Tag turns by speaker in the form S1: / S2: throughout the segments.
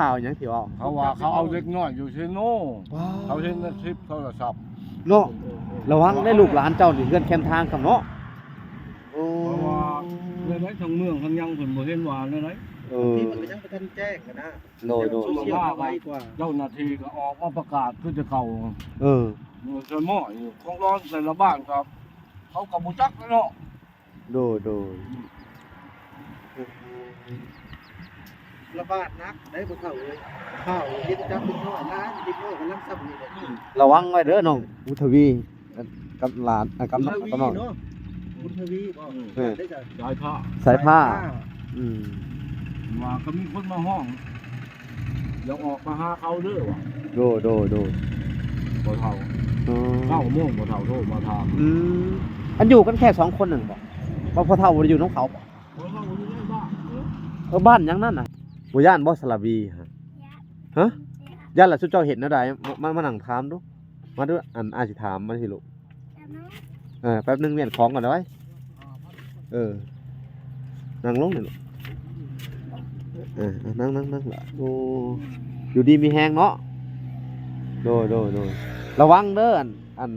S1: ข่าวอย่างที่ว่า
S2: เขาว่าเขาเอาเล็กน้อยอยู่เชโน่เขาเห็นในคลิปโทรศัพท์
S1: เนาะระวังได้ลูกหลานเจ้านี่เฮือนแคมทางกับเนาะ
S2: เพราะว่าในไหนทางเมืองทางยังผลบ่เห็นว่าในไหน
S3: ที่มันยังไปทันแจ้งกันนะ
S1: โดย
S3: ไว้กว่า
S2: เจ้าหน้าที่ก็ออกมาประกาศเพื่อจะเข้าเสมออยู่ของร้อนใส่ละบ้านครับเขากับบุจักเนาะ
S1: โดย
S3: ระบาดนักได้บ่เข้าเลยข้าวเฮ็ดจับเป็นน้อยล้านเด็กน้อยกำลังซ้ำนี่แหละ
S1: ระวังไว้เด้อน้องอุทวีกับหลานกับน้อง
S3: เนาะบุญทวีบ่ได้จ้ะ
S2: สายผ้าว่าก็มีคนมาห้องอย่าออกมาหาเขาเด้อว่ะ
S1: โด
S2: บ่เฒ่าเข้าม่วงบ่เฒ่าโทรมาถาม
S1: อันอยู่กันแค่2คนนึงบ่บ่พอเฒ่าบ่ได้อยู่น้องเขาบ่บ้านยังนั่นน่ะบ่ย่านบ่สระบีฮะย่านล่ะสุเจ้าเห็นแนวใดมานั่งถามดูมาดูอาสิถามมาสิลูกแป๊บนึงเมียนของก่อนได้นั่งลงนี่ลูกนั่งล่ะโอ้อยู่ดีมีแฮงเนาะโดระวังเด้ออัน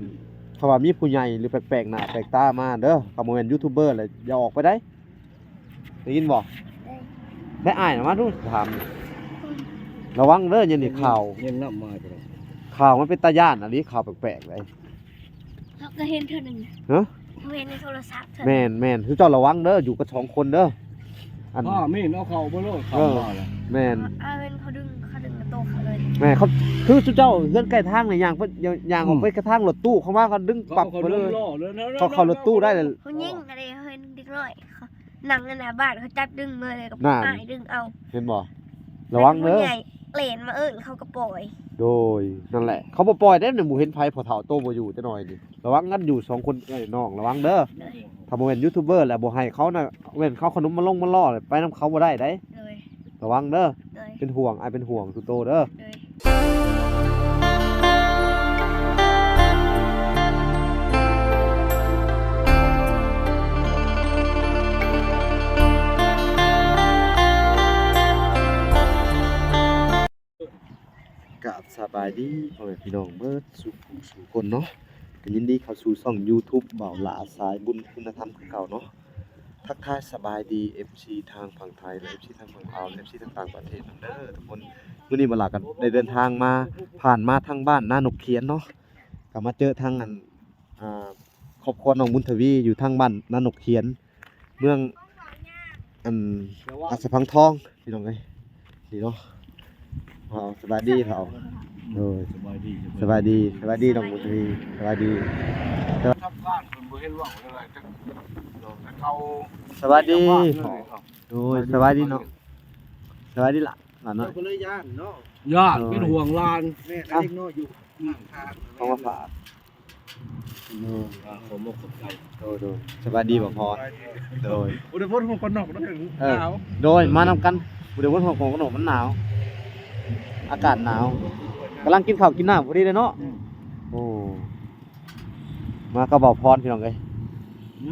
S1: ถ้าว่ามีผู้ใหญ่หรือแปลกๆหน้าแปลกตามาเด้อก็บ่แม่นยูทูบเบอร์เลยอย่าออกไปได้ยินบ่ได้อ้ายมาดูถามระวังเด้ออย่านี่ข่าว
S2: ยังนำมาจัง
S1: ข่าวมันเป็นตาย่านอันนี้ข่าวแปลกๆเลย
S4: เราก็เห็นเธอหนึ่ง
S1: ฮะ
S4: เห็นในโทรศัพท์
S1: แม่นคือเจ้าระวังเด้ออยู่กับ2คนเด้อ
S2: มีนเอาเข้าบ่โลดเข้ามาแล้ว
S1: แม่น
S4: เป็นเขาดึงกระโตเขาเลย
S1: แม่เขาคือเจ้าเฮือนใกล้ทางนี่ย่างเพิ่นย่างออกไปกระทางรถตู้เขาว่าเขาดึงปรับไปเลยเขาเข้ารถตู้ได้เลย
S4: เขายิงอะไรเขาเห็นเด็กน้อยนั่งในหน้าบ้านเขาจับดึงเลยกับอ้ายดึงเอา
S1: เห็นบ่ระวังเด้อ
S4: เหลนมาเขาก็ปล่อย
S1: โดยนั่นแหละเขาบ่ปล่อยได้หมู่เห็นไผพอเฒ่าโตบ่อยู่จักหน่อยนี่ระวังงั้นอยู่2คนน้องระวังเด้อถ้าบ่เป็นยูทูบเบอร์แล้วบ่ให้เขาน่ะเว้นเขาขนมมาล่อไปนำเขาบ่ได้เด้ระวังเด้อเป็นห่วงอ้ายเป็นห่วงตุโตเด้อกราบสบายดีพ่อแม่พี่น้องเบิดสุขคนเนาะก็ยินดีเข้าสู่ช่อง YouTube บ่าวหลาสายบุญคุณธรรมคือเก่าเนาะทักทายสบายดี FC ทางฝั่งไทยและ FC ทางฝั่งลาว FC ทางต่างประเทศเด้อทุกคนมื้อนี้บ่าวหลากันได้เดินทางมาผ่านมาทางบ้านนานกเขียนเนาะก็มาเจอทางครอบครัวน้องบุญทวีอยู่ทางบ้านนานกเขียนเมืองอัสสัมทองพี่น้องเอ้ยนี่เนาะสบายดีเขาสบายดีน้องบุญทวีสบายดี
S2: ทำบ้านเพิ่นบ่เห็นว่าอะไรจังเขา
S1: สบายดีสบายดีเนาะสบายดีล่ะเนาะ
S3: ก็เลยย่านเนาะ
S2: ย่านเป็นห่วงลาน
S3: แม่เด็กน้อยอยู่ข้างทาง
S1: เขามาฝาก
S2: ผมบ่เข้าใจ
S1: สบายดีบ่พอ
S3: อุดมพลของคนนอกมันหนาว
S1: โดยมานำกันอุดมพลของคนนอกมันหนาวอากาศหนาวกำลังกินข้าวกินน้ำพอดีเลยเนาะโอ้มาก็บอกพรพี่น้องเลย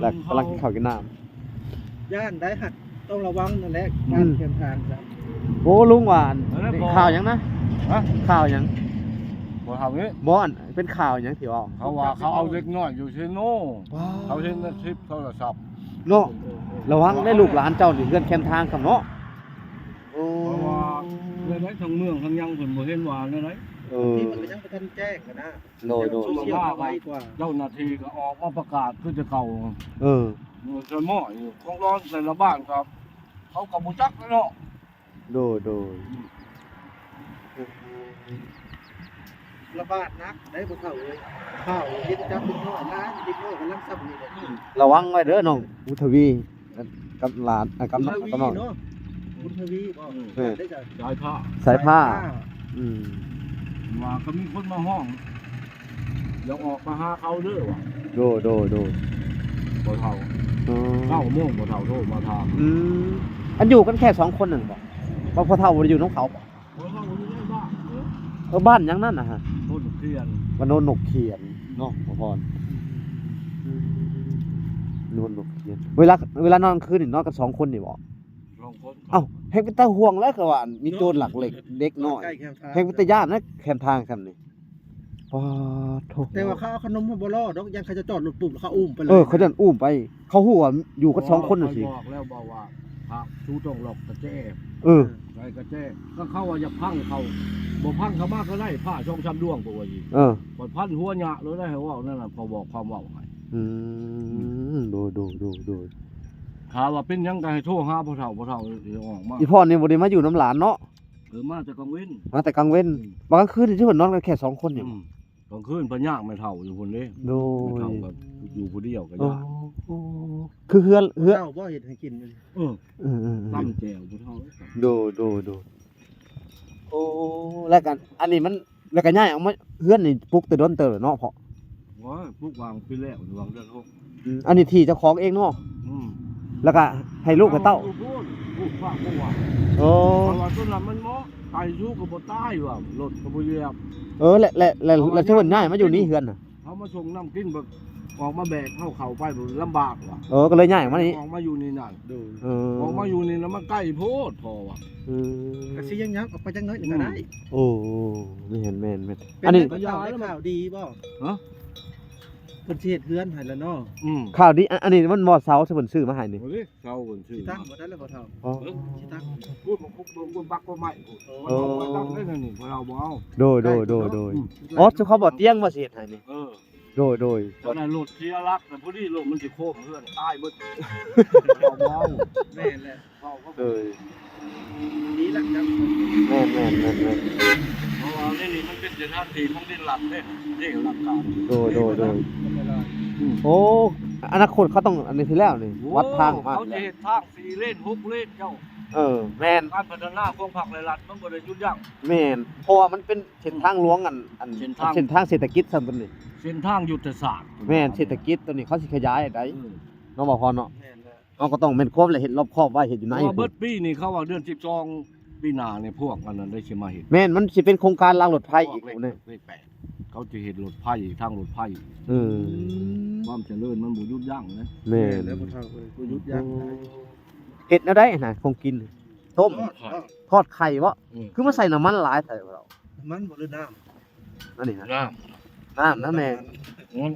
S1: แล้วกำลังกินข้าวกินน้
S3: ำย่านได้หัดต้องระวังนั่นแหละการเดินทางจ้ะ
S1: โอ้ลุงหวานข่าวยังนะข่าวยัง
S2: บ่ทำนี้
S1: บ่อนเป็นข่าวยังที่ว่า
S2: เขาว่าเขาเอาเล็กน้อยอยู่เชโน่เขาเห็นในคลิปโทรศัพท์
S1: เนาะระวังได้ลูกหลานเจ้านี่เฮือนแคมทางกับเนาะ
S2: เพราะว่าในไหนทางเมืองทางยังผลบ่เห็นว่าในไหน
S3: ที่มันยังไปทันแจ้งกันนะ
S1: โดย
S3: ไว้กว่า
S2: เจ้าหน้าที่ก็ออกมาประกาศเพื่อจะเข้าเสมออยู่ของร้อนใส่ละบ้านครับเขากับบุจักเนาะ
S1: โดย
S3: ระบาดนักได้บ่เข้าเลยข้าวเฮ็ดจับเป็นน้อยล้านเด็กน้อยกำลังซ้ำนี่แหละ
S1: ระวังไว้เด้อน้องอุทวีกับหลานกับน้อง
S3: บุญทวีบ่ได้จ้ะ
S1: สายผ้า
S2: ว่าก็มีคนมาห้องอย่าออกมาหาเขาเด้อว่ะ
S1: โด
S2: บ่เฒ่าเข้าม่วงบ่เฒ่าโทรมาถาม
S1: อันอยู่กันแค่2คนนึงบ่พอเฒ่าบ่ได้อยู่น้องเขาบ่บ้านยังนั่นน่ะฮะ
S2: โนนกเขียน
S1: ว่าโนนนกเขียนเนาะพ่อพรโนนนกเขียนเวลานอนคืนนี่นอนกัน2คนนี่บ่
S2: ลอง 2คน
S1: เอ้าแฮงเป็นตาห่วงแล้วก็ว่ามีโจรหลักเหล็กเด็กน้อย
S3: ใกล้แคมทาง
S1: แฮงเป็นตาย่านนะแคมทางซั่นนี่ปาโถ
S3: แต่ว่าเขาเอาขนมมาบ่รอดอกยังเขาจะจอดรถปุ๊บแล้วเขาอุ้มไปเลย
S1: เขาจะอุ้มไป เขาฮู้ว่าอยู่กัน2คนน่ะสิ
S2: บอกแล้วบอกว่าพระชูต้องหลอกกระแจ
S1: เออ
S2: ใส่กระแจก็เข้าว่าอย่าพังเขาบ่พังเขามากก็ได้ผ้าช่องช้ำดวงปว่าอีก
S1: เออ
S2: ปล่อยพันหัวหยะเลยได้ว่านั่นน่ะพอบอกความเว้าให้
S1: ดู
S2: ถามว่าเป็นหยังก็ให้โทรหาพ่อเฒ่าสิออกมา
S1: อีพ่อนี่บ่ได้มาอยู่น้ำหลานเนาะ
S2: มาแต่กลางเว้น
S1: มาแต่กลางเว้นบางกลางคืนที่เพิ่นนอนกันแค่2คนนี่
S2: กลางคืนเพิ่นยากไม่เฒ่าอยู่พุ่นเด้
S1: โด
S2: ไม่
S1: ย
S2: เฒ่าก็อยู่ผู้เดียวก็
S1: โอ้
S2: ยาก
S1: คือเฮือน
S3: เจ้าบ่เฮ็ดให้กินเลย
S2: เออตำแจ่วผู้เฒ่า
S1: ดูโอ้แล้วกันอันนี้มันแล้วก็ย้ายออกมาเฮือนนี่ปลุกแต่ดนเติบเนาะพ่อ
S2: โอ้ยปลูกวางปีแล้ววางเดือนหก
S1: อันนี้ที่เจ้าของเองเนาะ
S2: อืม
S1: แล้วก็ให้ลูกกับเต้า
S2: ปลูกฝากปลูกว่า
S1: โอ้
S2: เพราะว่าต้นนั้นมันเหมาะไก่สู้ก็บ่ตายว่ะรถก็บ่เหยียบ
S1: แล้วที่เพิ่นย้ายมาอยู่นี่เฮือนน่ะ
S2: เขามาส่งน้ำกินแบบออกมาแบกเข้าไปบ่ลำบากว่ะ
S1: ก็เลยย้ายมานี่
S2: ออกมาอยู่นี่นั่น
S3: ดู
S2: ออกมาอยู่นี่แล้วมันใกล้โพดพอว่ะ
S3: ก็สิยังออกไปจังน้อยก็ได้
S1: โอ้แม่น
S3: เป็
S1: อันนี้
S3: ได้ข่าวดีบ่
S2: ฮะ
S3: เพิ่นสิเฮ็ดเฮือนให้แล้วเนาะ
S1: ข่าวดีอันนี้มันมอเซาที่เพิ่นซื้อมาให้นี่
S2: โอ้ยเจ้าคนชื่อ
S3: สิตั้งบ่ได้แล้วบ่เฒ่า
S1: อ๋อ
S3: สิตั้ง
S2: พูดมาคุกโดนบักก็ไม่พูดมันเอาไปตั้งได้นั่นนี่พวกเราบ่เอา
S1: โดยอ๋อที่เขาบอกเตียงว่าสิเฮ็ดให้นี่
S2: เออ
S1: โดย
S2: ตอนนั้นรถเทียรักแต่ผู้นี้รถมันสิโค้งเพื่อนตายเบิดเอาเบา
S3: แม่นแหละ
S2: เขาก็
S1: เออ
S3: ดีละครับ
S1: แม่น
S2: เพราะว่านี่มันเป็นสถานที่ของดินหลักเด้นี่หลักการ
S1: โดยโอ้อนาคตเขาต้องอันนี้ทีแล้วนี่วัดทางมา
S2: เขาจะเฮ็ดทาง4เลน6เลนเจ้า
S1: แม่น
S2: การพัฒนาของภาครัฐมันบ่ได้หยุดยั้ง
S1: แม่นเพราะว่ามันเป็นเส้นทางหลวงอัน
S2: เส้นทาง
S1: เส้นทางเศรษฐกิจซั่นตัวนี้
S2: เส้นทางยุทธศาสตร์
S1: แม่นเศรษฐกิจตัวนี้เขาสิขยายได้เนาะบ่พอเนาะ
S3: แม่นแหละ
S1: เอาก็ต้องแม่นครบและเฮ็ดรอบครอบไว้เฮ็ดอยู่ไหน
S2: ว่าเบิดปีนี่เขาว่าเดือน12ปีหน้าเนี่ยพวกอันนั้นได้สิมาเฮ็ด
S1: แม่นมันสิเป็นโครงการรางรถไฟอีก
S2: เลข
S1: นี่
S2: 8เขาจะเฮ็ดรถไฟทางรถไฟ ความเจริญมันบ่หยุดยั้งนะ
S1: แม่
S3: แม่น
S1: น
S3: แล้วบ่เฒ่าเลยบ่หยุดยั้งนะ
S1: เฮ็ดแนวใดน่ะคงกินต้ม
S3: ทอด
S1: ทอดไข่บ่คือมาใส่น้ำมันหลายใส่เรา
S3: มันบ่หรือน้ำ
S1: อันนี้นะ
S2: น้
S1: น้ำนะแม่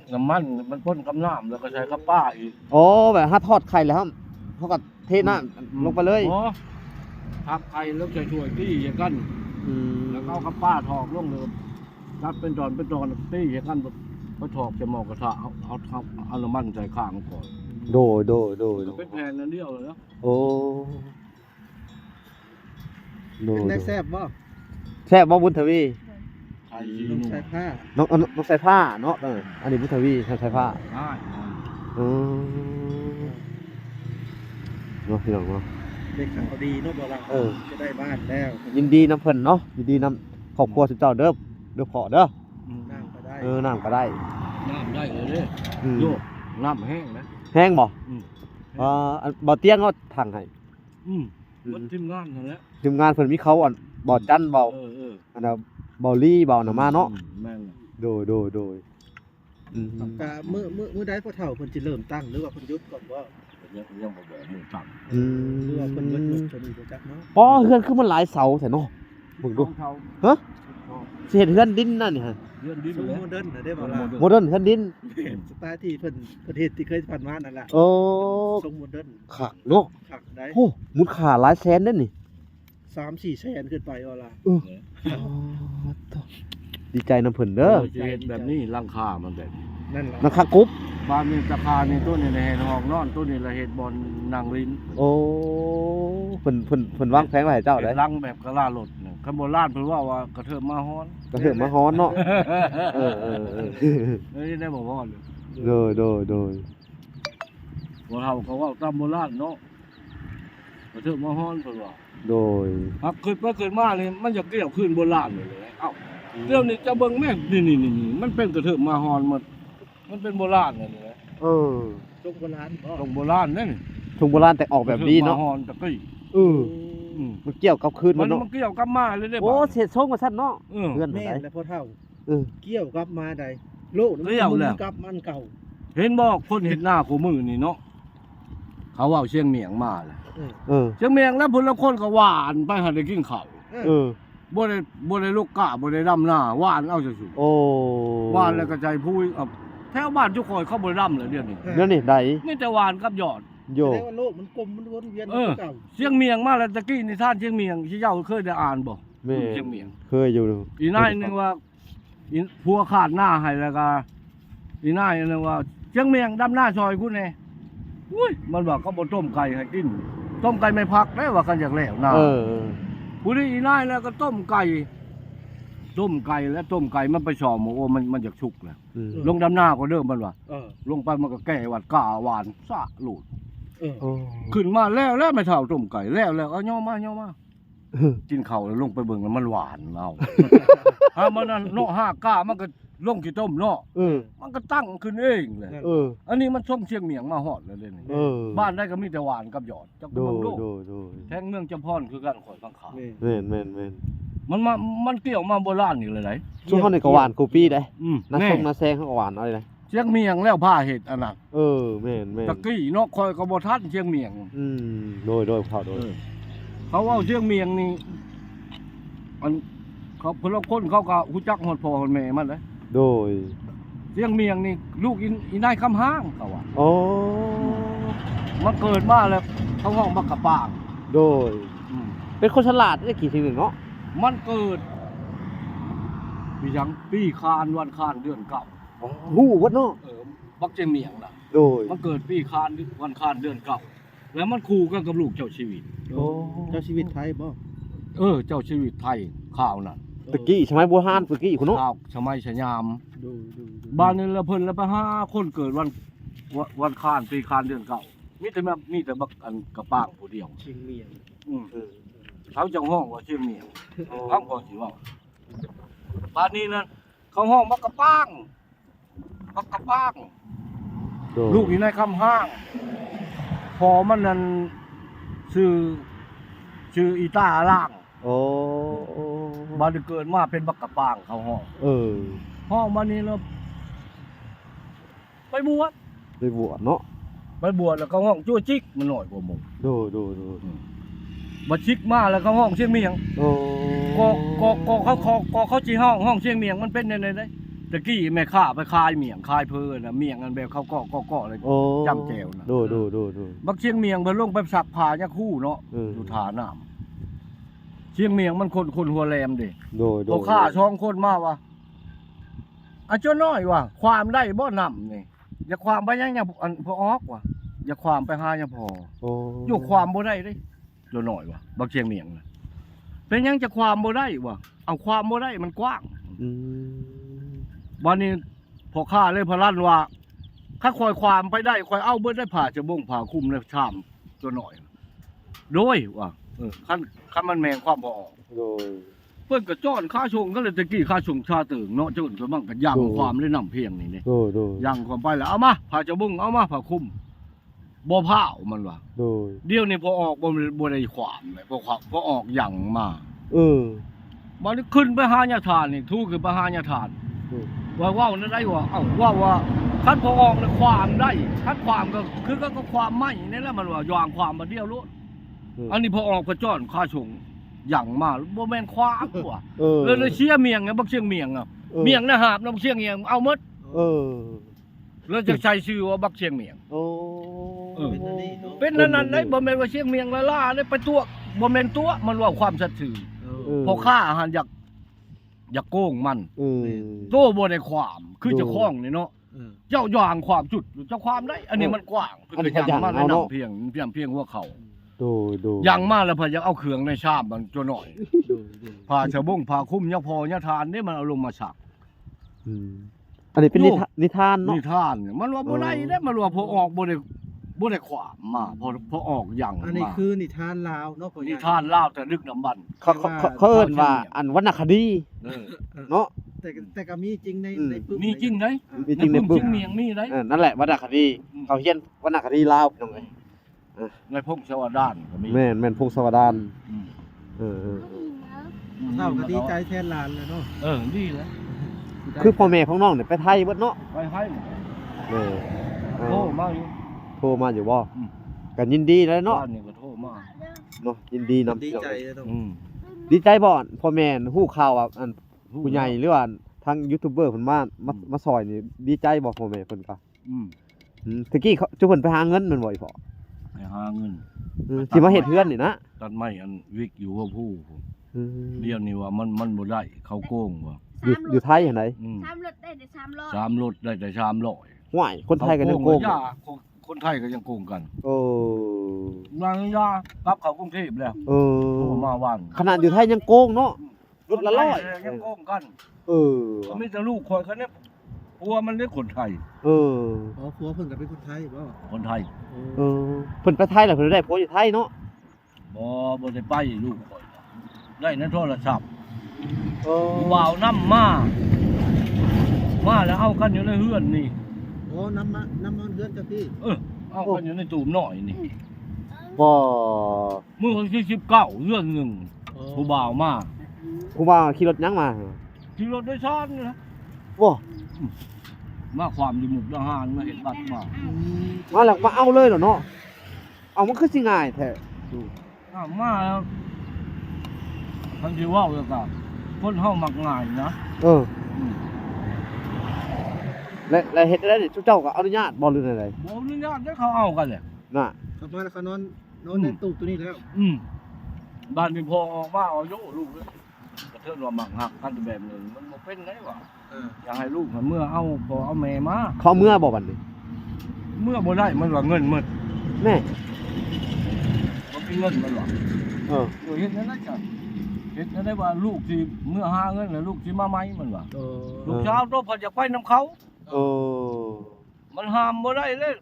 S2: ำน้ำมันมันพ่นกับน้ำแล้วก็ใช้กับป้าอีก
S1: โอ้แบบถ้าทอดไข่แล้วเขาก็เทน้ำลงไปเลย
S2: อ๋อทับไข่แล้วจะช่วยตี้อย่างกัน แล้วก็เอากับป้าถอกลงเลยตัดเป็นตอนตี้อย่างกันเขาถอกจะหมอกกระทะเอาน้ำมันใส่ข้างก่อน
S1: โดย
S2: เป็นแผ่นนั่นเดียวเลยเนาะ
S1: โอ้โด
S3: เป็น
S1: ย
S3: ได้แซ่บบ่
S1: แซ่บบ่บุญทวี
S2: ไข่
S3: ต้องใส่ผ้า
S1: น้องใส่ผ้าเนาะอันนี้บุญทวีใส่ผ้า
S2: ใช่
S1: เนาะพี่น้องเนาะ
S3: เด็กข่าวดีเนาะบ่ล่ะจะได้บ้านแล้ว
S1: ยินดีนำเพิ่นเนาะยินดีนำครอบครัวสุดเจ้าเด้อพอเด้อ
S3: น้ำก็ได้
S1: น้ำก็ได้
S2: น้ำได้เลยเนี่ยโยกน้ำแห้งนะ
S1: แห้งบ่
S2: อืม
S1: บ่เตียงเขาทางให้
S2: มันทีมงานนั่นแหละ
S1: ทีมงานเพิ่นมีเขาบ่จันเบา อันน่ะเบาลี่เบาน่ะมาเนาะ
S2: แม่น
S1: โดย
S3: ก็มื้อใดพ่อเฒ่าเพิ่นสิเริ่มตั้งหรือว่าเพิ่นหยุดก่อนบ่
S2: ยังบ่บอกมึงตัง
S3: หรือว่าเพิ่นหยุดเพิ่นบ่จักเนาะ
S1: ป้อเฮือนคือมันหลายเสาแท้เนาะมึงดูสิเฮ็ดเฮือนดินนั่นนี่ฮะ
S2: เรื่องดิน
S3: ทรง
S2: แล้ว
S3: โมเดิร์นน่ะได้บ่ล่ะ
S1: โมเดิร์นเฮือนดิน
S3: สไตล์ที่เพิ่นเฮ็ดที่เคยผ่านมานั่นล่ะ
S1: โอ้
S3: ทรงโมเดิร์น
S1: คักเนาะ
S3: คักได้
S1: โอ้มูลค่าหลายแสนเด้อนี่
S3: 3-4 แสนขึ้นไปว่าล่ะ
S1: ดีใจนำเพิ่นเด้อ
S2: จะเห็นแบบนี้ราคามันแบบนี้
S3: นั่นล่ะ
S1: ราคากรุ๊บ
S2: บ้านนี้ราคานี่ตัวนี้ในเห็ดห้องนอนตัวนี้ละเห็ดบอลนางลิ้น
S1: โอ้เพิ่นวางแผนไว้ให้เจ้าได้
S2: ลังแบบกระลาหลดเนี่ยคำโบราณเพิ่นว่ากระเทิบมาฮ้อน
S1: ก็เถิดมาฮ้อนเนาะเออ
S2: เอ้ยได้บอกว่าเลย
S1: โดย
S2: บ่เฮาก็ว่าตามโบราณเนาะกระเทิบมาฮ้อนเพิ่นว่า
S1: โดย
S2: ครับขึ้นมานี่มันจะเกี่ยวขึ้นโบราณเลยเอ้าเดี๋ยวนี้จะเบิ่งแม่นี่มันเป็นกระเทิบมาฮ้อนมันเป็นโบราณนี่แหละ
S1: เออ
S3: ทรงโบราณบ่
S2: ตรงโบราณนั่น
S1: ทุ่งโบราณแต่ออกแบบนี้เนาะ
S2: ฮอนตะกี้
S1: มันเกี่ยวกับคืน
S2: มั
S1: มัน นเนาะ
S2: มันเกี่ยวกับมาเลยได้
S1: โอ้เสียทรงว่าซั่นเนาะ
S2: เออ
S1: เพื่อน
S3: แม่
S1: ได้
S3: นและพ่อเฒ่า
S1: เออ
S3: เกี่ยวกับมาใดโลก
S2: เกี่ยวแล้ว
S3: กับมันเก่า
S2: เห็นบ่คนเห็นหน้าคู่มือนี่เนาะเขาว่าเชียงเมียงมาแหละ
S1: เออ
S2: เชียงเมียงแล้วพุ่นละคนก็หวานไปหาได้กินข้าว
S1: เออ
S2: บ่ได้ลูกกะบ่ได้ดำหน้าหวานเอาจังซี่
S1: โอ้
S2: หวานแล้วก็ใจพูยแถวบ้านทุกคนเขาบ่ได้ดำเลยเดี๋ยวนี้
S1: เดี๋ยวนี้ได้
S2: มีแต่หวานกับหยอด
S1: โย
S3: แสดงว่าโลกมันกลมมันวนเวียน
S2: เออ
S3: เก่า
S2: เชียงเมียงมาแล้วตะกี้นิทานเชียงเมียงที่เจ้าเคยได้อ่านบ่
S1: แม่
S2: เชียงเมียง
S1: เคยอยู่
S2: อีนายนึงว่าอีผัวขาดหน้าให้แล้วก็อีนายนึงว่าเชียงเมียงดำหน้าซอยกูแน่อุ้ยมันว่าก็บ่ต้มไก่ให้กินต้มไก่ไม่พักได้ว่ากันจากแล้วนะ
S1: เออ
S2: ผู้นี้อีนายแล้วก็ต้มไก่แล้วต้มไก่มันไปชอมโอ้มันอยากชุกแล้ว
S1: อืม
S2: ลงดำหน้าก็เดิมมันว่า
S3: เออ
S2: ลงไปมันก็แก่หวัดกาหวานซะหลุด
S3: เออ
S1: โอ้
S2: ขึ้นมาแล้วไม่เท่าต้มไก่แล้วเอาย่อมากินข้าวแล้วลงไปเบิ่งแล้วมันหวานเอาถ้ามันนั่นเนาะ5ก้ามันก็ลงกี่ต้มเนาะ
S1: เออ
S2: มันก็ตั้งขึ้นเองเลย
S1: เออ
S2: อันนี้มันส่งเชียงเมียงมาฮอดแล้วเด้นี่
S1: เออ
S2: บ้านได้ก็มีแต่หวานกับหยอดจัก
S1: โด
S2: เบิ่งโลก
S1: โด
S2: แท้งเมืองจำพรคือกันข่อยฟังข่าว
S3: นี่
S1: แม่นแม่นแม่น
S2: มันเกี่ยวมาโบราณนี่เลยไหน
S1: ช่วงเขานี่ก็หวานกูปี้ได้ น้า
S2: แน่
S1: ส้มน้าแซงเขาก็หวานเอาเลยนะ
S2: เชียงเมียงแล้วผ้าเห็ดอันนั้น
S1: เออแม่นแม่น
S2: ตะกี้เนาะคอยกบทันเชียงเมียง
S1: โดยเขาโดย
S2: เขาเอาเชียงเมียงนี่มันเขาพลคนเขาก็ฮู้จักฮอดพ่อฮอดแม่มันเลย
S1: โดย
S2: เชียงเมียงนี่ลูกอีนายคำห้างเขาว่า
S1: โอ้
S2: มันเกิดมาแล้วเขาห้องบักกะปาง
S1: โดย
S2: อืม
S1: เป็นคนฉลาดได้กี่ทีหนึ่งเนาะ
S2: มันเกิดปีหยังปีคานวันคานเดือนเก่า
S1: ฮู้วัดเนาะ
S2: บักเชียงเมียงล่ะ
S1: โดย
S2: มันเกิดปีคานวันคานเดือนเก่าแล้วมันคู่กันกับลูกเจ้าชีวิต
S1: โอ้
S3: เจ้าชีวิตไทยบ่
S2: เจ้าชีวิตไทยข่าวนั่น
S1: ตะกี้สมัยโบราณตะกี้คุณเนาะ
S2: ข่าวสมัยสยาม
S3: ดู
S2: บ้านนี้ละเพิ่นละไปหาคนเกิดวันคานปีคานเดือนเก่ามีแต่บักอันกระปางผู้เดียว
S3: เชียงเมียง
S2: เขาจังห้องว่าชื่อเมียงเขาพอสิว่าบ้านนี้นั่นเขาห้องบักกระปาง
S1: โดย
S2: ลูกอยู่ในคำห้าง พอมันนั่นชื่ออีตาล่าง
S1: โอ้
S2: บ้านนี้เกิดมาเป็นบักกระปางเขาห้อง ห้องมานี่แล้วไปบวช
S1: ไปบวชเนาะ
S2: แล้วเขาห้องชั่วจิกมันหน่อยกว่าหมู่
S1: โดย
S2: บัดชิกมาแล้วเขาห้องเชียงเมียง
S1: โอ้
S2: เขาจีห้องเชียงเมียงมันเป็นในได้ตะกี้แม่ข้าไปคายเมียงคายเพลินนะเมียงอันแบบเขาก็เลย
S1: โอ้
S2: จำแจวนะ
S1: โดย
S2: บักเชียงเมียงเพิ่นลงไปสักผ้ายักคู่เนาะอยู่ท่าน้ำเชียงเมียงมันคนหัวแหลมดิ
S1: โดย
S2: เขาฆ่าช่องคนมาวะอาจ้าน้อยว่ะความได้บ่นำนี่อย่าความไปยังอันพอออกว่ะอย่าความไปหาอย่าพอ
S1: โอ้
S2: อยู่ความบ่ได้เด้เจ้าน้อยว่ะบักเชียงเมียงน่ะเป็นยังจะความบ่ได้ว่ะเอาความบ่ได้มันกว้าง วันนี้พอข้าเลยพลันว่าถ้าคอยความไปได้คอยเอาเบิดได้ผ่าจะบ่งผ่าคุมในชามตัวหน่อยโดยว่าขั้นมันแมงความพอออก
S1: โดย
S2: เพิ่นก็จ้อนข้าชงก็เลยตะกี้ข้าชงชาตึงเนาะจนก็มั่งก็ย่างความเลยนำเพียงนี่นี่
S1: โดย
S2: ย่างความไปแล้วเอามาผ่าจะบ่งเอามาผ่าคุมบ่ผ้ามันว่า
S1: โดย
S2: เดี๋ยวนี้พอออกบ่ได้ความเลยพอออกย่างมาบัดนี้ขึ้นไปหาญาทานนี่ทูขึ้นไปหาญาทาน ว่านั่นได้ว่าว่าคันพอออกเลยความได้คันความก็คือก็ความไม่นี่แหละมันว่ายางความมาเดียวรู้อันนี้พอออกก็จ้อนข้าชงอย่างมาบ่แม่นความว่ะเลยเชียเมียงไงบักเชียงเมียงอ่ะเมียงนะหาบบักเชียงเมียงเอาหมดแล้วจะใช้ชื่อว่าบักเชียงเมียงเป็นนั้นได้บ่แม่นว่าเชียงเมียงละล่าได้ไปตัวบ่แม่นตัวมันว่าความสัตย์ซื่อพอฆ่าอาหารอยากโกงมันโตบ่ได้ความคือเจ้าของนี่เนาะเจ้าย่างความจุดเจ้าความได้ อันนี้มันกว้างเพิ่นก็ย่างมาแล้วนำเพียงหัวเขาย่างมาแล้วเพิ่นอยากเอาเครื่องในชามมันตัวหน่อยผ้าชะบงผ้าคลุมยะพอยะทานนี่มันเอาลงมาสัก
S1: อันนี้เป็นนิทานเนาะ
S2: นิทานมันว่าบ่ได้เด้มันว่าพอออกบ่ได้ความมาพอออกอย่าง
S3: อันนี้
S2: มา
S3: คือนิทานลาวเนาะพ่อใหญ่
S2: นิทานลาวแต่ลึกน้ำบัน
S1: เขาเอิ้นว่าอันวรรณคดีเนาะ
S3: แต่ก็มีจริงในปึ้ง
S2: มีจริงได้
S1: มีจริงในปึ้ง
S2: เมียงมีได้
S1: นั่นแหละวรรณคดีเขาเขียนวรรณคดีลาวพี่น้องเอ้ย
S2: ในพงศาวดารก็มี
S1: แม่นพงศาวดาร
S3: เท่าก็ดีใจแทนหลานเลยเนาะ
S2: ดีแล้ว
S1: คือพ่อแม่ของน้องเนี่ยไปไทยเบิดเนาะ
S2: ไปให้
S1: โทร
S2: โทรมาอยู่
S1: โทรมาอยู่บ่กันยินดีแล้วเนาะ
S2: บ้านนี่ก็โทร มา
S1: เนาะยินดีนำ
S3: ดีใจเลยต้อง
S1: ดีใจบ่พ่อแม่นฮู้ข่าวว่าอันผู้ใหญ่หรือว่าทางยูทูบเบอร์เพิ่นมาซอยนี่ดีใจบ่พ่อแม่เพิ่นก็ตะกี้เขาจุเพิ่นไปหาเงินแม่นบ่อีพ่อ
S2: ไปหาเงิน
S1: สิมาเฮ็ดเฮือนนี่นะ
S2: ตัดไม้อันวิกอยู่กับผู้ผมเรียกนี่ว่ามันบ่ได้เขาโกงว่ะ
S1: อยู่ไทยหั่นได
S4: 3รถได้แต่300
S2: 3รถได้แต่300
S1: ห่วยคนไทยก็ยังโกง
S2: เขาคนไทยก็ยังโกงกัน
S1: โอ้
S2: นางยากลับเข้ากรุงเทพแล้ว
S1: เออ
S2: มาวัน
S1: ขนาดอยู่ไทยยังโกงเนาะรถละร้อย
S2: ยังโกงกัน
S1: เออ
S2: ก็มีแต่ลูกคนเขาเนี่ยผัวมันได้คนไทย
S1: เออ
S3: อ๋อผัวเพิ่นก็เป็นคนไทยบ่
S2: คนไทย
S1: เออเพิ่นไปไทยแล้วเพิ่นได้ผัวอยู่ไทยเนาะ
S2: บ่ได้ไปลูกข่อยได้ในโทรศัพท์
S1: เออ
S2: ผู้บ่าวนำมาแล้วเอากันอยู่ในเฮือนนี่
S3: โอ้น้ำมันเฮือนจ้ะพี่
S2: เอากันอยู่ในตูมหน่อยนี่
S1: บ่
S2: มื้อวันที่19เฮือนหนึงผู้บ่าวมา
S1: ผู้ว่าขี่รถยังมา
S2: ขี่รถโดยสารนี่นะ
S1: บ่
S2: มาความอยู่มุกดาหารมาเห็นบัตรมา
S1: มาแล้วมาเอาเลยเหรอเนาะเอามันคือสิง่ายแท้
S2: มาแล้วทันทีว่าแล้วก็คนเฮามักง่ายนะ
S1: เออและเฮ็ดได้นี่เจ้าก็อนุญาตบ่หรือได
S2: บ่อนุญาตให้เขาเอากันแหละ
S1: น่ะ
S3: เขามาแล้วเขานอนในตู้ตัวนี้แล้ว
S2: บ้านนี้พอออกมาเอาโยลูกเลยกระเทือนว่ามักหักกันแบบนึงมันบ่เป็นไงวะอยากให้ลูกมันเมื่อเอาพอเอาแม่มา
S1: เขาเมื่อบ่บัดนี้
S2: เมื่อบ่ได้มันว่าเงินหมด
S1: แม่
S2: บ่มีเงินมันว่า
S1: เออ
S2: เฮ็ดจังได๋จ้ะเฮ็ดจังได๋ว่าลูกสิเมื่อหาเงินแล้วลูกสิมาใหม่มันว่า
S3: โอ้
S2: ลูกสาวโตเพิ่นอยากไปนํเขา
S1: เออ
S2: มันห้ามบ่ได้เลย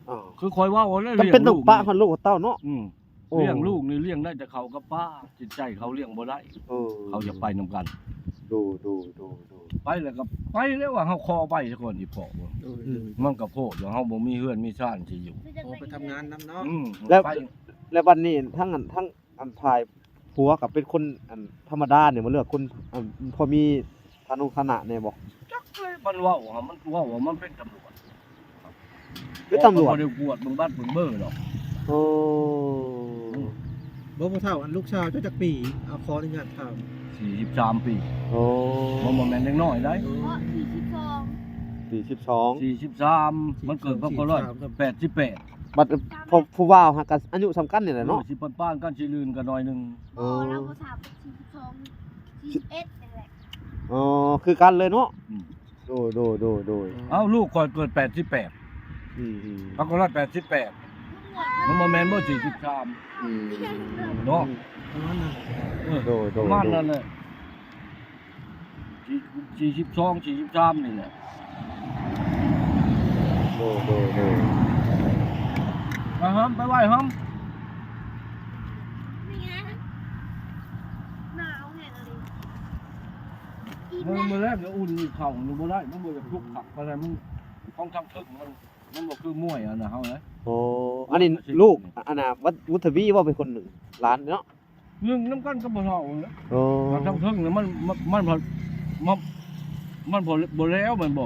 S1: อ้าว
S2: คือคอยเว่าเลย
S1: จำเป็นต้องปะคนลูกกับเต้าเนาะ โอ้
S2: เลี้ยงลูกนี่เลี้ยงได้แต่เขากับป้าจิตใจเขาเลี้ยงบ่ได้
S1: เออ
S2: เขาจะไปนํกัน
S1: ดู
S2: ไปแล้วก็ไปแล้วว่าเฮาคอไปซะก่อนอีพ่อว่ามันก็โพดว่าเฮาบ่มีเฮือนมีชานสิอยู่
S3: โอ้ไปทำงานน้ำเนาะ
S1: แล้ว
S2: ไป
S1: แล้ววันนี้ทั้งอันพายผัวกับเป็นคนอันธรรมดาเนี่ยมาเลือกคนอันพอมีฐานุฐานะเนี่ยบอก
S2: จักเลยมันเว้าว่ามันเว้าว่ามันเป็นตำรวจ
S1: เป็นตำรวจ
S2: บ่ได้กวดเบิ่งบ้านเบิ่งเบ้อดอก
S1: โอ้
S3: บ่ผู้เฒ่าอันลูกชาวเจ้าจักปีเอาขออนุญาตถาม
S2: 43 ปี
S1: โอ้
S2: บ่แม่นเด็กน้อยได้
S4: เพราะ42
S1: 42
S2: มันเกิดก็188
S1: บัดพอผู้ว่าวหากันอายุสำคัญนี่แหละเนาะ
S2: สิป้านๆกันสิลื่นกันหน่อยหนึง
S1: โอ้
S4: เราก็ถาม42 41นั่นแหละ
S1: อ๋อคือกันเลยเนาะโดย
S2: เอ้าลูกก่อนเกิด88
S1: อืม
S2: เขาก็188มันบ่แม่นบ่43เนาะ
S3: ประมาณนั้น
S1: โดย
S2: ประมาณนั้นแหละ42 43นี่แหละ
S1: โดย
S2: ไปห้ำไปไหว้ห้
S4: นี่ไงหนาวแห้งเลยอีก
S2: ำ
S4: แล้ว
S2: มือแรกเดี๋ยวอุ่นมีเข่าหนูบ่ได้มันบ่อยากลุกขักอะไรมึงต้องทำทึกมันบ่คือมวยอ่ะนะเฮานะ
S1: โอ้อันนี้ลูกอันน่ะวุฒิวีว่าเป็นคนหนึ่งหลานเนาะ
S2: เรื่องน้ำกันก็บ่เท่านะ
S1: โอ้
S2: ทำทึกเนี่ยมันพอบ่แล้วมันบ่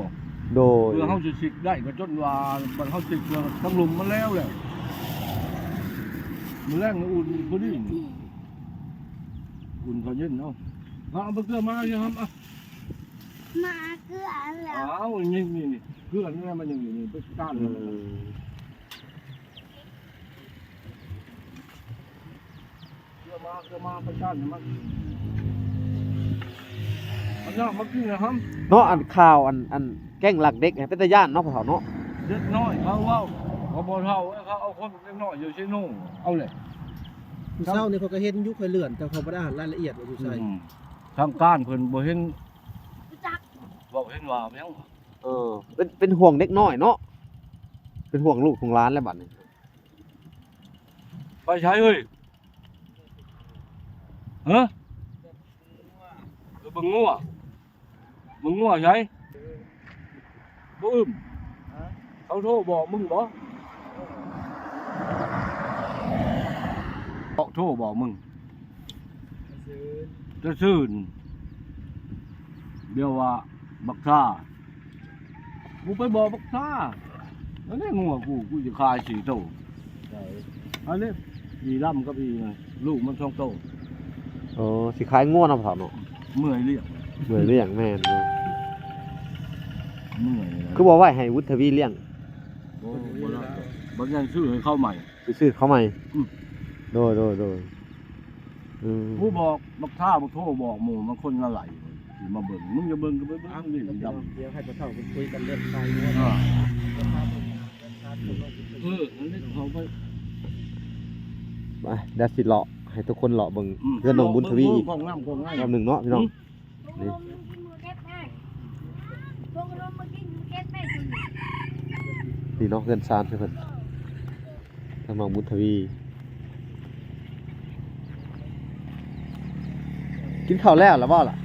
S1: โดย
S2: เพื่อเฮาสิสิกได้ก็จนว่ามันเฮาสิกแล้วต้องลุมมันแล้วแหละมือแรกนี่อุ่นพอดีอุ่นเขาเย็นเนาะเอาไปเกลือมาอยู่ครับ
S4: มาเกลือแล้ว
S2: อ้าวนี่เพื่อนนี่มันยังอยู่นี่ไปก้านมันเกลือมาไปก้านมันยากมากินนะครับ
S1: เนาะอันข่าวอันแกล้งหลักเด็กเป็นตาย่านเนาะพ่อเฒ่าเนาะ
S2: เด็กน้อยเขาว่าเขาบ่เท่าเขาเอาคนเด็กน้อยอยู่ที่นู่นเอาเลย
S3: ผู้เฒ่านี่เขาก็เห็นอยู่ค่อยเลื่อนแต่เขาบ่ได้อ่านรายละเอียดว่าอยู่ไส
S2: ทางการเพิ่นบ่เห็น
S4: จัก
S2: บ่เห็นว่าแม่ง
S1: เป็นห่วงเด็กน้อยเนาะเป็นห่วงลูกของร้านแล้วบัดนี้
S2: ไปใช้เฮ้ยฮะบึงงัวใช้บ่อึมเขาโทรบอกมึงบ่โทรบอกมึงจะซื่นเดี๋ยวว่าบักซ่ากูไปบอกบักซ่าแล้วนี่งัวกูจะขาย4โตอันนี้ อีร่ำก็อีไงลูกมันช่องโต
S1: โอ้สิขายง่วนเอาเผาเนาะ
S2: เมื่อยเรียก
S1: เหมือนเลี้ยงแม่นเนาะ
S2: เมื่อยนะ
S1: คือบอกว่าให้วุฒิทวีเลี้ยง
S2: โอ้บ่ได้บางอย่างชื่อให้เข้าใหม่
S1: ไปซื้อเขาใหม่
S2: อืม
S1: โดย
S2: ผู้บอกบักท่าบักโทบอกหมู่มันคนละไหลสิมาเบิ่งมึงจะเบิ่งก็ไปเบิ่งนี่ดำ
S3: เดี๋ยวให้พ่อเฒ่าเพิ่นคุยกันเรื่องทรายงวด
S2: อ่า
S3: ราคาเพิ่นราคาเพิ่นว่าสิ
S2: นั่นนี่เขาไป
S1: ไปเดี๋ยวสิเลาะให้ทุกคนเลาะเบิ่งเพื่อนน้องบุญทวีอีก
S2: กองน้ำกองง่าย
S1: รอบหนึ่งเนาะพี่น้อง
S4: พวกเรากินหมูแก๊สได้พวกเรามากินหมูแก๊สได้คุณ
S1: นี่เนาะเพื่อนซานเพื่อนทางน้องบุญทวี กินข้าวแล้วหรือเปล่าล่ะ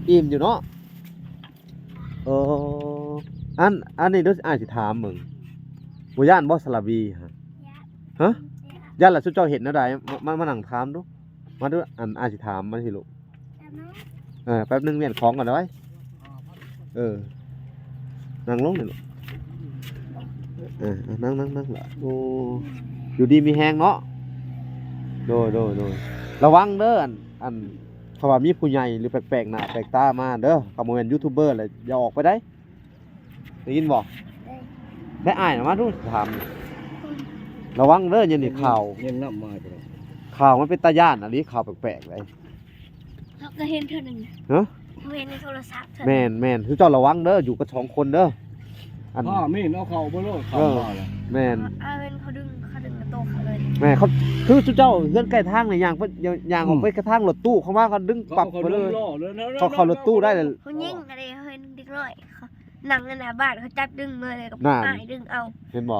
S1: อิ่มอยู่เนาะอันนี้ด้วยอ่านสิถามมึงบ่ย่านบ่สลับวีฮะย่านล่ะสุดเจ้าเห็นแนวใดมานั่งถามดูมาดูอ่านสิถามมาสิลูกแป๊บนึงเมียนของก่อนได้ไว้นั่งลงนี่ลูกนั่งล่ะโอ้อยู่ดีมีแฮงเนาะโดยระวังเด้ออันเขาว่ามีผู้ใหญ่หรือแปลกๆหน้าแปลกตามาเด้อเขาบ่แม่นยูทูบเบอร์เลยอย่าออกไปได้ได้ยินบ่ได้อ่านมาดูถามระวังเด้ออย่านี่ข่าว
S2: ยังน้ำมาไปแล้ว
S1: ข่าวมันเป็นตาย่านอันนี้ข่าวแปลกๆเลย
S4: เขาก็เห็นเท่านึง
S1: ฮะ
S4: เขาเห็นในโทรศัพท์เท่า
S1: แม่นคือเจ้าระวังเด้ออยู่กับ2คนเด้ออัน
S2: พ่อมีนเอาเข่าบ่โลดเข่ามาแล้ว
S1: แม่น
S4: อาเวนเขาดึงกระโตกเขาเลย
S1: แม่เขาคือเจ้าเฮือนใกล้ทางนี่ย่างเพิ่นย่างออกไปกระทางรถตู้เขามาเขาดึงปรับไปเลย เขาเข้ารถตู้ได้เลย
S4: เขายิงอะไรเขาเห็นเด็กน้อยเขาหนังหน้าบ้านเขาจับดึงเลยกับ
S1: น่ะ
S4: อ้ายดึงเอา
S1: เห็นบ่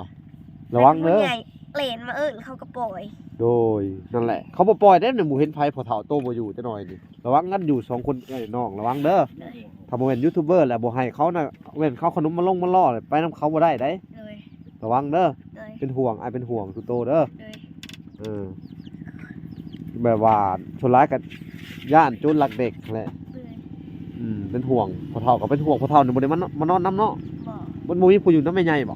S1: ระวังเด้อ
S4: ผู้ใหญ่เหลนมาเขาก็ปล่อย
S1: โดยนั่นแหละเขาบ่ปล่อยได้เนี่ยหมู่เห็นไผพอเฒ่าโตบ่อยู่จักหน่อยนี่ระวังกันอยู่2คนไอ้น้องระวังเด้อ
S4: เลย
S1: ถ้าบ่แม่นยูทูบเบอร์แหละบ่ให้เขาน่ะเว้นเขาขนมมาลงมาล่อเลยไปนํเขาบ่ได้เด้
S4: เลย
S1: ระวังเด้อ
S4: เลย
S1: เป็นห่วงอ้ายเป็นห่วงสุโตเด้อ
S4: เลย
S1: เออแบบว่าชนร้ายกับย่านโจรลักเด็กแหละ
S4: เลย
S1: เป็นห่วงพอเฒ่าก็เป็นห่วงพอเฒ่านี่บ่ได้มานอนนํเนาะ
S4: บอก
S1: บ่มีผู้อยู่นำแม่ใหญ่บ่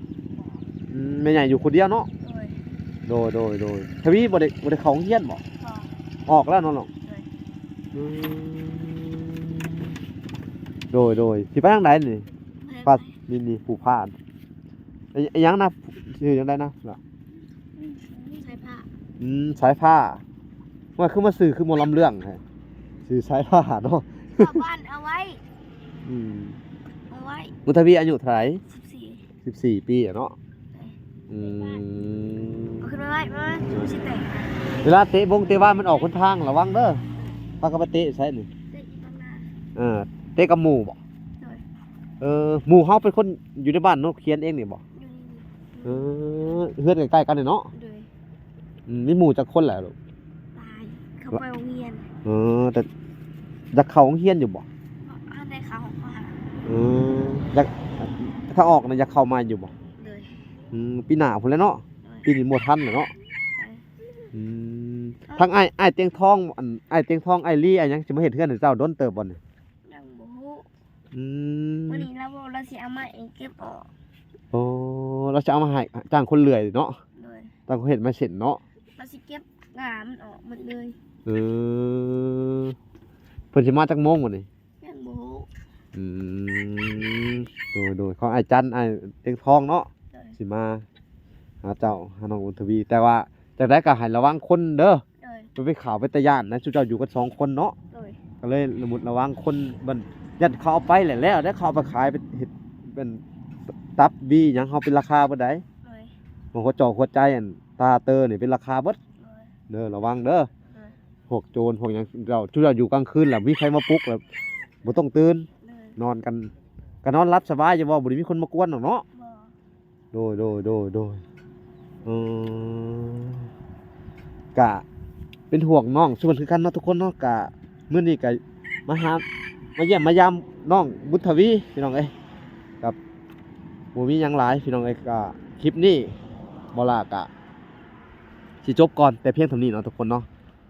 S1: แม่ใหญ่อยู่คนเดียวเนาะ
S4: เลย
S1: โดยทวีบ่ได้เข้าโรงเรียนบ่
S4: บอก
S1: ออกแล้วเนาะน้อง
S4: เลย
S1: โดยสิไปทางใดนี่ปานี่ผู้พานไอ้หยังนะชื่อจังได๋นะล่ะ
S4: ใส่ผ้า
S1: สายผ้าว่าคือมาสื่อคือหมอลำเรื่องแท้สื่อสายผ้าเนาะ
S4: ชาวบ้านเอาไว้เอาไว้
S1: มุทวีอายุเท่าไหร่
S4: 14
S1: 14 ปีอะเนาะอืม
S4: เอาขึ้นมาไว้มาสิแตก
S1: เวลาเตะบงเตะว่ามันออกคนทางระวังเด้อพากันไปเตะใช่นี่
S4: ได้อีกบางนา
S1: เตะกับหมู่บ่
S4: เลย
S1: หมู่เฮาเป็นคนอยู่ในบ้านเนาะเขียนเองนี่บ่
S4: อยู่นี่
S1: เฮือนใกล้ๆกันนี่เนาะ
S4: เลย
S1: มีหมู่จักคนแหละลูก
S4: ตายเขาไปโรงเรียน
S1: แต่อยากเข้าโรงเรียนอยู่บ่
S4: อันใดเขาของเขาหา
S1: อยากถ้าออกน่ะอยากเข้ามาอยู่บ่
S4: เลย
S1: ปีหน้าพุ่นแหล้วเนาะปีนี้บ่ทันแล้วเนาะทั้งอ้ายเตียงทองอ้ายเตียงทองอ้ายลี่อ้ายหยังสิมาเฮ็ดเฮือนให้เจ้าโดนเติบบ่นี่
S4: ดังบูฮูวันนี้เราบอกเราสิเอามาเองเก็บออก
S1: โอ้เราจะเอามาให้จ้างคนเลื่อยเนาะ
S4: เลย
S1: จ้างคนเฮ็ดมาเสร็จเนาะ
S4: เราสิเก็บงามันออกหมดเลย
S1: เพิ่นสิมาจักโมงบ่นี่
S4: ดังบูฮู
S1: โดยเขาอ้ายจันอ้ายเตียงทองเนาะ
S4: เลย
S1: สิมาหาเจ้าหาน้องอุทวี แต่ว่าจังได๋ก็ให้ระวังคนเด้อ
S4: เลย
S1: มันไปข่าวไปตะย่านนะเจ้าอยู่กัน2คนเนาะ
S4: เลย
S1: ก็เลยระมุดระวังคนมันยันเขาเอาไปแหละแล้วได้เขาเอาไปขายเป็นเห็ดเป็นตับบีหยังเขาเป็นราคาบ่ได้
S4: เลย
S1: บางคนจ่อหัวใจอันตาเตอนี่เป็นราคาเบิด
S4: เลย
S1: เด้อระวังเด้อพวกโจรพวกหยังเราทุกเราอยู่กลางคืนแล้วมีใครมาปลุกแล้วบ่ต้องตื่น
S4: เลย
S1: นอนกันก็นอนรับสบายอยู่บ่บ่ได้มีคนมากวนหรอกเนาะ
S4: บอก
S1: โดยกะเป็นห่วงน้องส่วนคือกันเนาะทุกคนเนาะกะมื้อนี้ก็มาเยี่ยมมายามน้องบุญทวีพี่น้องเอ้ยกับบ่มีหยังหลายพี่น้องเอ้ยก็คลิปนี้บ่ล่ะกะสิจบก่อนแต่เพียงเท่านี้เนาะทุกคนเนาะ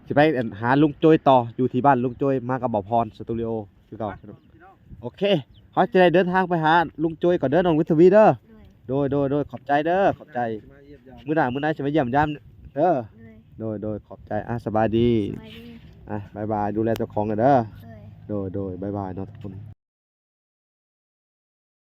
S1: สิไปหาลุงโจยต่ออยู่ที่บ้านลุงโจยมากับบ่าวพรสตูดิโอคือเก่าโอเคเขาจะได้เดินทางไปหาลุงโจยก่อนเด้อน้องบุญทวีเด้อ
S4: เลย
S1: โดยขอบใจเด้อขอบใจ
S3: มาเยี่ยมยาม
S1: มื้อหน้าจะมาเยี่ยมยามเด้อ
S4: เลย
S1: โดยขอบใจสบายดี
S4: สบายดี
S1: บ๊ายบายดูแลเจ้าของกันเด้อ
S4: เลย
S1: โดยบ๊ายบายเนาะทุกคน